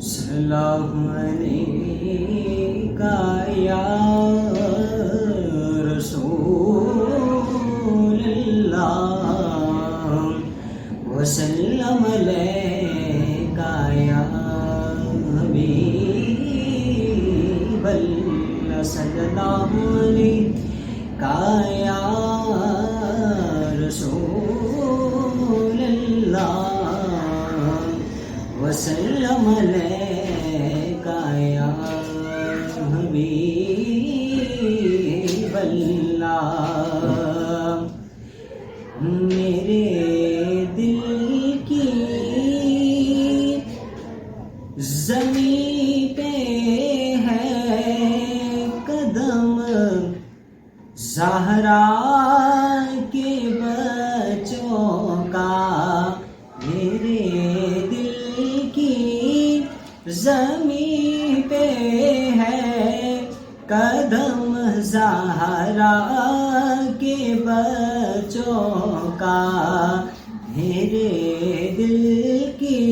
सल्लल्लाहु अलैका या रसूलल्लाह वसल्लम अलैका या हबीबल्लाह सल्लल्लाहु अलैका या रसूलल्लाह वसल्लम अलैका या हबीबल्लाह। मेरे दिल की ज़मीं पे है कदम ज़हरा के बच्चों का। मेरे ज़मीं पे है कदम ज़हरा के बच्चों का। मेरे दिल की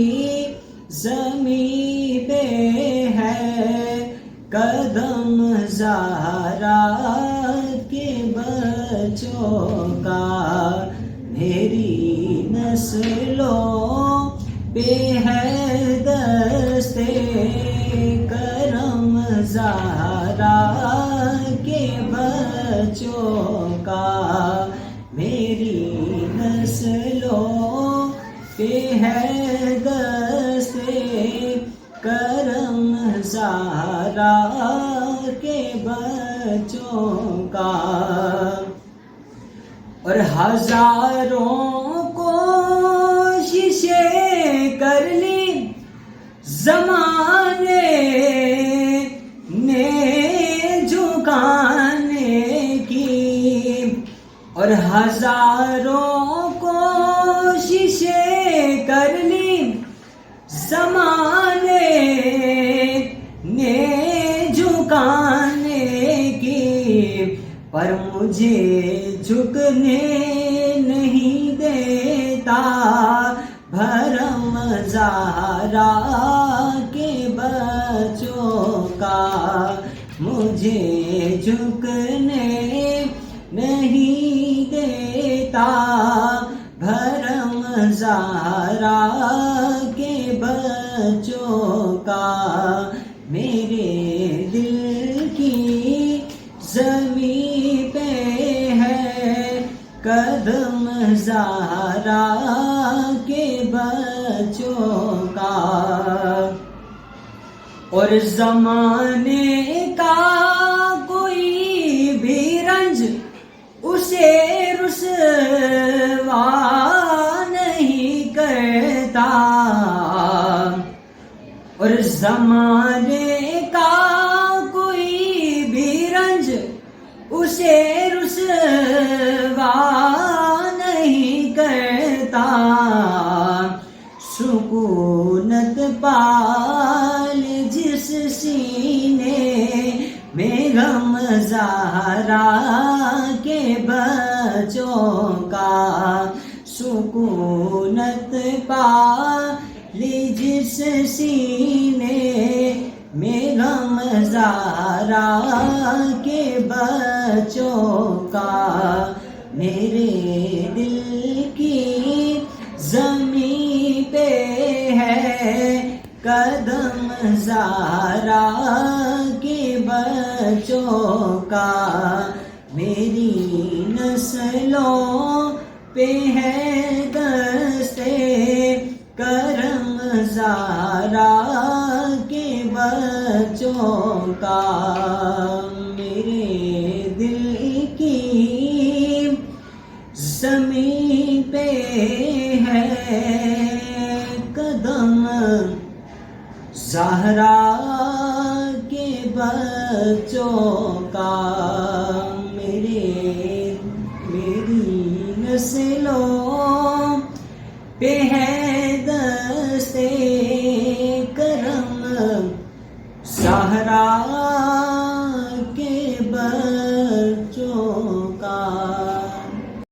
ज़मीं पे है कदम ज़हरा के बच्चों का। मेरी नस्लों पे है दस्ते करम ज़हरा के बच्चों का। मेरी नस्लों पे है दस्ते करम ज़हरा के बच्चों का। और हजारों कोशिशें कर ली ज़माने ने झुकाने की। और हजारों कोशिशें कर ली ज़माने ने झुकाने की, पर मुझे झुकने नहीं देता भरम ज़हरा के बच्चों का। मुझे झुकने नहीं देता भरम ज़हरा के बच्चों का। मेरे दिल की ज़मीं पे है कदम ज़हरा के बच्चों का। और ज़माने का कोई भी रंज उसे रुसवा नहीं करता। और ज़माने का कोई भी रंज उसे रुसवा नहीं करता। सुकूनत पाल जिस सीने में गम ज़हरा के बच्चों का। सुकूनत पाल जिस सीने में गम ज़हरा के बच्चों का। मेरे दिल की ज़मीं पे है कदम ज़हरा के बच्चों का। मेरी नस्लों पे है दस्ते करम ज़हरा के बच्चों का। मेरे दिल की ज़मीं पे है कदम ज़हरा के बच्चों का। मेरी नस्लों पे है दस्ते करम ज़हरा